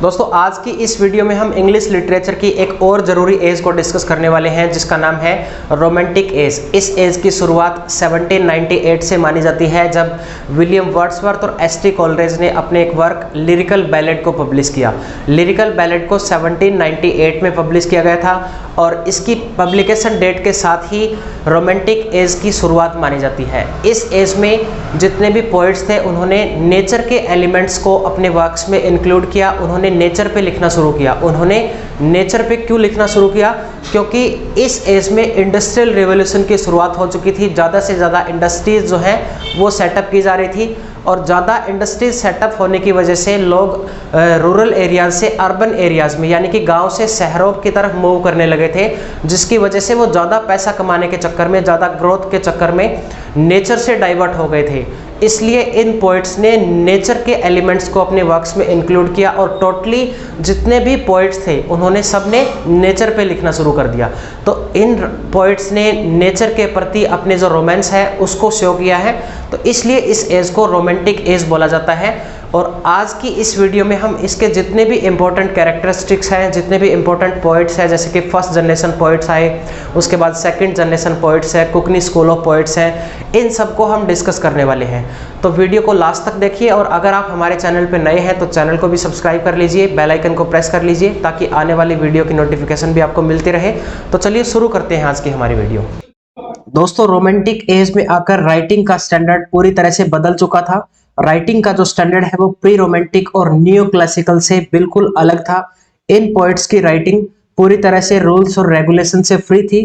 दोस्तों आज की इस वीडियो में हम इंग्लिश लिटरेचर की एक और ज़रूरी एज को डिस्कस करने वाले हैं जिसका नाम है रोमांटिक एज। इस एज की शुरुआत 1798 से मानी जाती है जब विलियम वर्ड्सवर्थ और एस टी कॉलरेज ने अपने एक वर्क लिरिकल बैलेड को पब्लिश किया। लिरिकल बैलेड को 1798 में पब्लिश किया गया था और इसकी पब्लिकेशन डेट के साथ ही रोमांटिक एज की शुरुआत मानी जाती है। इस एज में जितने भी पोइट्स थे उन्होंने नेचर के एलिमेंट्स को अपने वर्क्स में इंक्लूड किया। उन्होंने नेचर पे लिखना शुरू किया। उन्होंने नेचर पे क्यों लिखना शुरू किया? क्योंकि इस एज में इंडस्ट्रियल रिवॉल्यूशन की शुरुआत हो चुकी थी। ज़्यादा से ज़्यादा इंडस्ट्रीज जो हैं वो सेटअप की जा रही थी और ज़्यादा इंडस्ट्रीज सेटअप होने की वजह से लोग रूरल एरियाज से अर्बन एरियाज में यानी कि गांव से शहरों की तरफ मूव करने लगे थे, जिसकी वजह से वो ज़्यादा पैसा कमाने के चक्कर में, ज़्यादा ग्रोथ के चक्कर में नेचर से डाइवर्ट हो गए थे। इसलिए इन पोइट्स ने नेचर के एलिमेंट्स को अपने वर्क्स में इंक्लूड किया और टोटली जितने भी पोइट्स थे उन्होंने सब ने नेचर पे लिखना शुरू कर दिया। तो इन पोइट्स ने नेचर के प्रति अपने जो रोमांस है उसको शो किया है, तो इसलिए इस एज को रोमांटिक एज बोला जाता है। और आज की इस वीडियो में हम इसके जितने भी इम्पोर्टेंट कैरेक्टरिस्टिक्स हैं, जितने भी इम्पोर्टेंट पोइट्स हैं, जैसे कि फर्स्ट जनरेशन पोइट्स आए, उसके बाद सेकंड जनरेशन पोइट्स है, कुकनी स्कूल ऑफ पोइट्स हैं, इन सबको हम डिस्कस करने वाले हैं। तो वीडियो को लास्ट तक देखिए और अगर आप हमारे चैनल पर नए हैं तो चैनल को भी सब्सक्राइब कर लीजिए, बेल आइकन को प्रेस कर लीजिए ताकि आने वाली वीडियो की नोटिफिकेशन भी आपको मिलती रहे। तो चलिए शुरू करते हैं आज की हमारी वीडियो। दोस्तों रोमांटिक एज में आकर राइटिंग का स्टैंडर्ड पूरी तरह से बदल चुका था। राइटिंग का जो स्टैंडर्ड है वो प्री रोमांटिक और न्यू क्लासिकल से बिल्कुल अलग था। इन पोइट्स की राइटिंग पूरी तरह से रूल्स और रेगुलेशन से फ्री थी।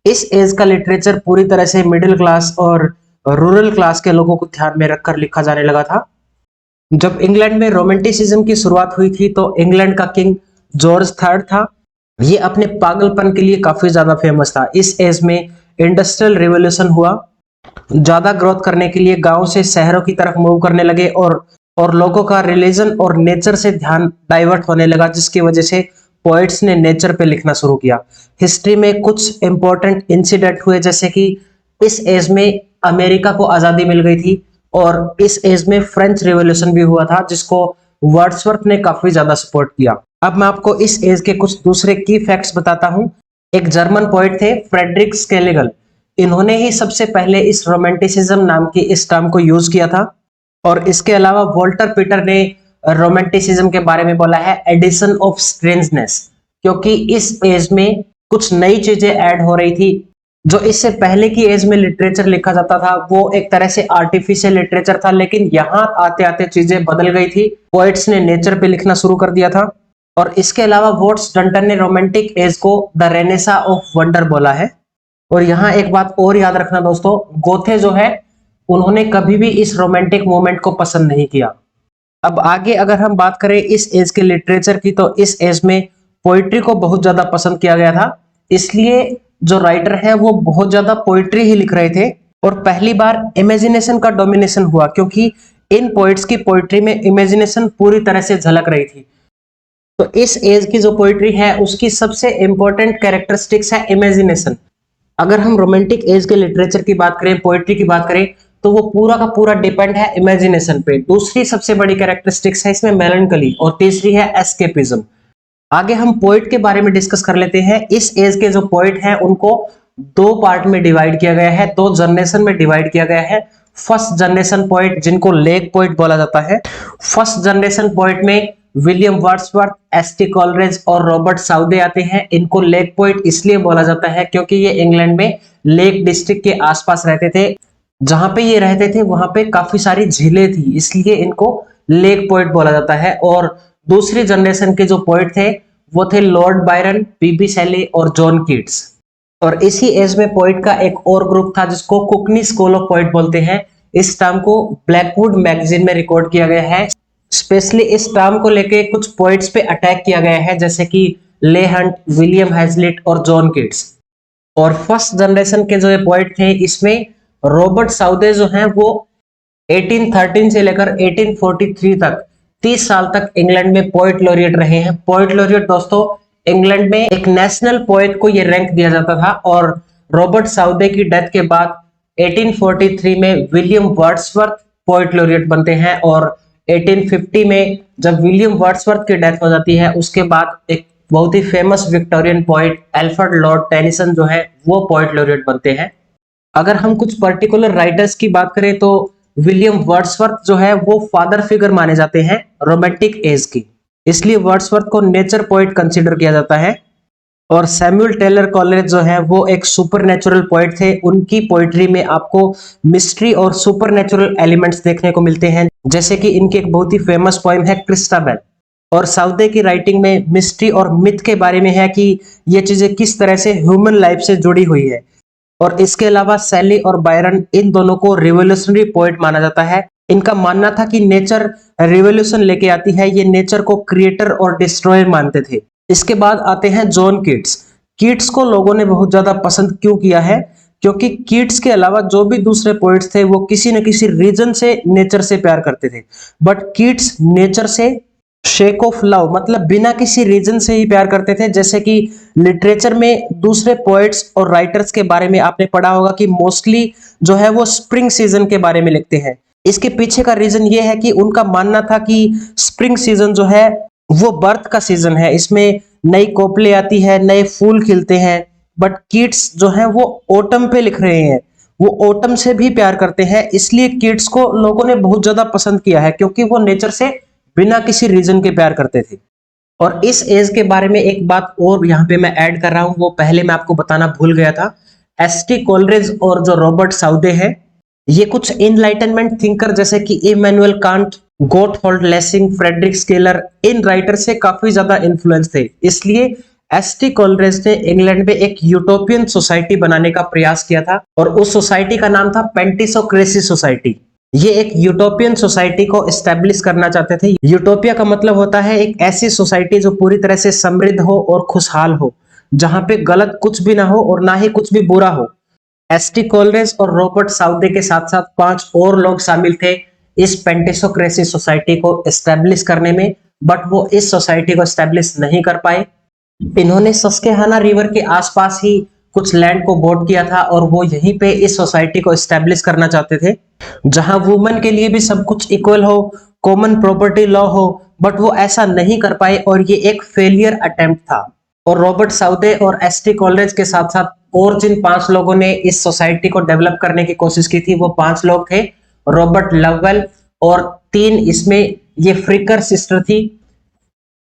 इस एज का लिटरेचर पूरी तरह से मिडिल क्लास और रूरल क्लास के लोगों को ध्यान में रखकर लिखा जाने लगा था। जब इंग्लैंड में रोमांटिसिज्म की शुरुआत हुई थी तो इंग्लैंड का किंग जॉर्ज थर्ड था। ये अपने पागलपन के लिए काफी ज्यादा फेमस था। इस एज में इंडस्ट्रियल रिवॉल्यूशन हुआ। ज्यादा ग्रोथ करने के लिए गांव से शहरों की तरफ मूव करने लगे और लोगों का रिलीजन और नेचर से ध्यान डाइवर्ट होने लगा, जिसकी वजह से पोइट्स ने नेचर पे लिखना शुरू किया। हिस्ट्री में कुछ इंपॉर्टेंट इंसिडेंट हुए, जैसे कि इस एज में अमेरिका को आजादी मिल गई थी और इस एज में फ्रेंच रिवॉल्यूशन भी हुआ था जिसको वर्ड्सवर्थ ने काफी ज्यादा सपोर्ट किया। अब मैं आपको इस एज के कुछ दूसरे की फैक्ट्स बताता हूं। एक जर्मन पोइट थे फ्रेडरिक स्केलेगल। इन्होंने ही सबसे पहले इस रोमांटिसिज्म नाम की इस टर्म को यूज किया था। और इसके अलावा वॉल्टर पीटर ने रोमांटिसिज्म के बारे में बोला है एडिशन ऑफ स्ट्रेंजनेस, क्योंकि इस एज में कुछ नई चीजें ऐड हो रही थी। जो इससे पहले की एज में लिटरेचर लिखा जाता था वो एक तरह से आर्टिफिशियल लिटरेचर था, लेकिन यहाँ आते आते चीजें बदल गई थी। पोइट्स ने नेचर पे लिखना शुरू कर दिया था। और इसके अलावा वॉट्स डंटन ने रोमांटिक एज को द रेनेसा ऑफ वंडर बोला है। और यहाँ एक बात और याद रखना दोस्तों, गोथे जो है उन्होंने कभी भी इस रोमांटिक मोमेंट को पसंद नहीं किया। अब आगे अगर हम बात करें इस एज के लिटरेचर की, तो इस एज में पोइट्री को बहुत ज्यादा पसंद किया गया था। इसलिए जो राइटर है वो बहुत ज्यादा पोइट्री ही लिख रहे थे और पहली बार इमेजिनेशन का डोमिनेशन हुआ, क्योंकि इन पोइट्स की पोइट्री में इमेजिनेशन पूरी तरह से झलक रही थी। तो इस एज की जो पोइट्री है उसकी सबसे इंपॉर्टेंट कैरेक्टरिस्टिक्स है इमेजिनेशन। अगर हम रोमांटिक एज के लिटरेचर की बात करें, पोइट्री की बात करें, तो वो पूरा का पूरा डिपेंड है इमेजिनेशन पे। दूसरी सबसे बड़ी कैरेक्टरिस्टिक्स है इसमें मेलंकली और तीसरी है एस्केपिज्म। आगे हम पोइट के बारे में डिस्कस कर लेते हैं। इस एज के जो पोइट हैं उनको दो पार्ट में डिवाइड किया गया है, दो जनरेशन में डिवाइड किया गया है। फर्स्ट जनरेशन पोइट जिनको लेग पोइट बोला जाता है। फर्स्ट जनरेशन पोइट में William Wordsworth, S T Coleridge और रॉबर्ट साउदे आते हैं। इनको लेक पोइट इसलिए बोला जाता है क्योंकि ये इंग्लैंड में लेक डिस्ट्रिक्ट के आसपास रहते थे। जहां पे ये रहते थे वहां पे काफी सारी झीलें थी, इसलिए इनको लेक पोइट बोला जाता है। और दूसरी जनरेशन के जो पोइट थे वो थे लॉर्ड बायरन, पीबी शेली और जॉन कीट्स। और इसी एज में पोइट का एक और ग्रुप था जिसको कुकनी स्कूल ऑफ पोइट बोलते हैं। इस टर्म को ब्लैकवुड मैगजीन में रिकॉर्ड किया गया है। स्पेशली इस टर्म को लेके कुछ पोइट्स पे अटैक किया गया है, जैसे कि ले हंट, विलियम हैजलिट और जॉन कीट्स। और फर्स्ट जनरेशन के जो ये पोइट थे इसमें रॉबर्ट साउदे जो हैं वो 1813 से लेकर 1843 तक 30 साल तक इंग्लैंड में पोइट लॉरिएट रहे हैं। पोइट लॉरिएट दोस्तों इंग्लैंड में एक नेशनल पोइट को ये रैंक दिया जाता था। और रॉबर्ट साउदे की डेथ के बाद 1843 में विलियम वर्ड्सवर्थ पोइट लॉरिएट बनते हैं और 1850 में जब विलियम वर्ड्सवर्थ की डेथ हो जाती है, उसके बाद एक बहुत ही famous Victorian poet Alfred Lord Tennyson जो है वो पोइट लॉरेट बनते हैं। अगर हम कुछ पर्टिकुलर राइटर्स की बात करें तो विलियम वर्ड्सवर्थ जो है वो फादर फिगर माने जाते हैं रोमांटिक एज की, इसलिए वर्ड्सवर्थ को नेचर पोइट कंसीडर किया जाता है। और सैमुअल टेलर कॉलेज जो है वो एक सुपरनेचुरल पोइट थे। उनकी पोइट्री में आपको मिस्ट्री और सुपरनेचुरल एलिमेंट्स देखने को मिलते हैं, जैसे कि इनकी एक बहुत ही फेमस पोइम है क्रिस्टाबेल। और साउदे की राइटिंग में मिस्ट्री और मिथ के बारे में है कि ये चीजें किस तरह से ह्यूमन लाइफ से जुड़ी हुई है। और इसके अलावा सैली और बायरन, इन दोनों को रिवोल्यूशनरी पोइट माना जाता है। इनका मानना था कि नेचर रिवोल्यूशन लेके आती है, ये नेचर को क्रिएटर और डिस्ट्रॉयर मानते थे। इसके बाद आते हैं जॉन कीट्स। कीट्स को लोगों ने बहुत ज्यादा पसंद क्यों किया है, क्योंकि कीट्स के अलावा जो भी दूसरे पोइट्स थे वो किसी न किसी रीजन से नेचर से प्यार करते थे, बट कीट्स नेचर से शेक ऑफ लव, मतलब बिना किसी रीजन से ही प्यार करते थे। जैसे कि लिटरेचर में दूसरे पोएट्स और राइटर्स के बारे में आपने पढ़ा होगा कि मोस्टली जो है वो स्प्रिंग सीजन के बारे में लिखते हैं। इसके पीछे का रीजन ये है कि उनका मानना था कि स्प्रिंग सीजन जो है वो बर्थ का सीजन है, इसमें नई कोपले आती है, नए फूल खिलते हैं। बट कीट्स जो है वो ओटम पे लिख रहे हैं, वो ओटम से भी प्यार करते हैं, इसलिए कीट्स को लोगों ने बहुत ज्यादा पसंद किया है, क्योंकि वो नेचर से बिना किसी रीजन के प्यार करते थे। और इस एज के बारे में एक बात और यहाँ पे मैं ऐड कर रहा हूँ, वो पहले मैं आपको बताना भूल गया था। एसटी कोलरिज और जो रॉबर्ट साउदे हैं, ये कुछ इनलाइटनमेंट थिंकर जैसे कि Immanuel Kant, Gotthold Lessing, Friedrich Schiller, इन राइटर से काफी ज्यादा इन्फ्लुएंस थे। इसलिए एसटी कोलरिज ने इंग्लैंड में एक यूटोपियन सोसाइटी बनाने का प्रयास किया था, और उस सोसाइटी का नाम था पेंटिसोक्रेसी सोसाइटी। ये एक यूटोपियन सोसाइटी को एस्टेब्लिश करना चाहते थे। यूटोपिया का मतलब होता है एक ऐसी सोसाइटी जो पूरी तरह से समृद्ध हो और खुशहाल हो, जहां पे गलत कुछ भी ना हो और ना ही कुछ भी बुरा हो। एसटी कोलरिज और रॉबर्ट साउदे के साथ साथ 5 और लोग शामिल थे इस पेंटिसोक्रेसी सोसाइटी को एस्टेब्लिश करने में, बट वो इस सोसाइटी को एस्टेब्लिश नहीं कर पाए। इन्होंने सस्केहाना रिवर के आसपास ही कुछ लैंड को वोट किया था, और वो यहीं पे इस सोसाइटी को एस्टेब्लिश करना चाहते थे, जहां वुमेन के लिए भी सब कुछ इक्वल हो, कॉमन प्रॉपर्टी लॉ हो। बट वो ऐसा नहीं कर पाए, और ये एक फेलियर अटेम्प्ट था। और रॉबर्ट साउदे और एसटी कोलरिज के साथ साथ और जिन 5 लोगों ने इस सोसाइटी को डेवलप करने की कोशिश की थी, वो 5 लोग थे रॉबर्ट लववेल, और 3 इसमें ये फ्रिकर सिस्टर थी,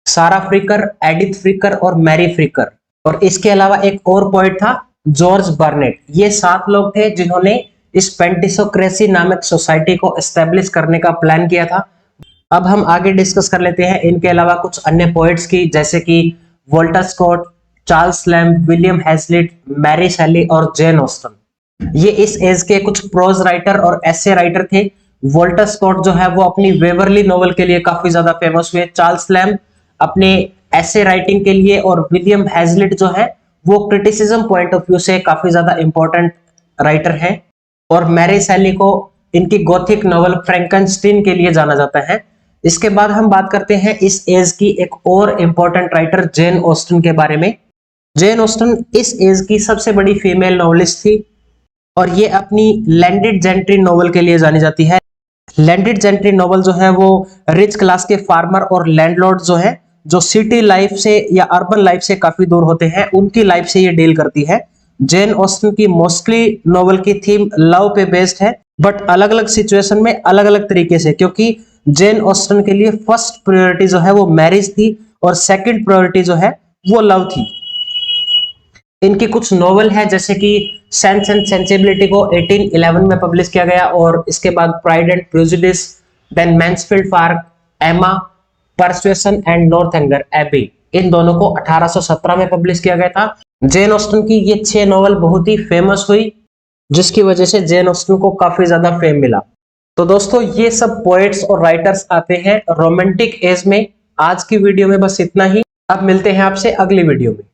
सारा फ्रिकर, एडिथ फ्रिकर और मैरी फ्रिकर। और इसके अलावा एक और पोइट था जॉर्ज बर्नेट। ये 7 लोग थे जिन्होंने इस पेंटिसोक्रेसी नामक सोसाइटी को एस्टेब्लिश करने का प्लान किया था। अब हम आगे डिस्कस कर लेते हैं इनके अलावा कुछ अन्य पोइट्स की, जैसे कि Walter Scott, Charles Lamb, William Hazlitt, Mary Shelley और जेन ऑस्टन। ये इस एज के कुछ प्रोज राइटर और एसे राइटर थे। वॉल्टर स्कॉट जो है वो अपनी वेवरली नॉवल के लिए काफी ज्यादा फेमस हुए, चार्ल्स लैम्ब अपने ऐसे राइटिंग के लिए, और विलियम हैजलिट जो है वो क्रिटिसिज्म पॉइंट ऑफ व्यू से काफी ज्यादा इंपॉर्टेंट राइटर है। और मैरी शैली को इनकी गोथिक नॉवल फ्रैंकेनस्टीन के लिए जाना जाता है। इसके बाद हम बात करते हैं इस एज की एक और इंपॉर्टेंट राइटर जेन ऑस्टन के बारे में। जेन ऑस्टन इस एज की सबसे बड़ी फीमेल नॉवेलिस्ट थी, और ये अपनी लैंडेड जेंट्री नॉवल के लिए जानी जाती है। लैंडेड जेंट्री नॉवल जो है वो रिच क्लास के फार्मर और लैंडलॉर्ड जो है, जो सिटी लाइफ से या अर्बन लाइफ से काफी दूर होते हैं, उनकी लाइफ से ये डील करती है। जेन ऑस्टन की मोस्टली नॉवल की थीम लव पे बेस्ड है, बट अलग अलग सिचुएशन में अलग अलग तरीके से, क्योंकि जेन ऑस्टन के लिए फर्स्ट प्रायोरिटी जो है वो मैरिज थी, और सेकंड प्रायोरिटी जो है वो लव थी। इनकी कुछ नॉवल है, जैसे कि सेंस एंड सेंसिबिलिटी को 1811 में पब्लिश किया गया, और इसके बाद Pride and Prejudice, then Mansfield Park, Emma, Persuasion and Northanger Abbey, इन दोनों को 1817 में पब्लिश किया गया था। जेन ऑस्टन की ये 6 नॉवल बहुत ही फेमस हुई, जिसकी वजह से जेन ऑस्टन को काफी ज्यादा फेम मिला। तो दोस्तों ये सब पोएट्स और राइटर्स आते हैं रोमांटिक एज में। आज की वीडियो में बस इतना ही, अब मिलते हैं आपसे अगली वीडियो में।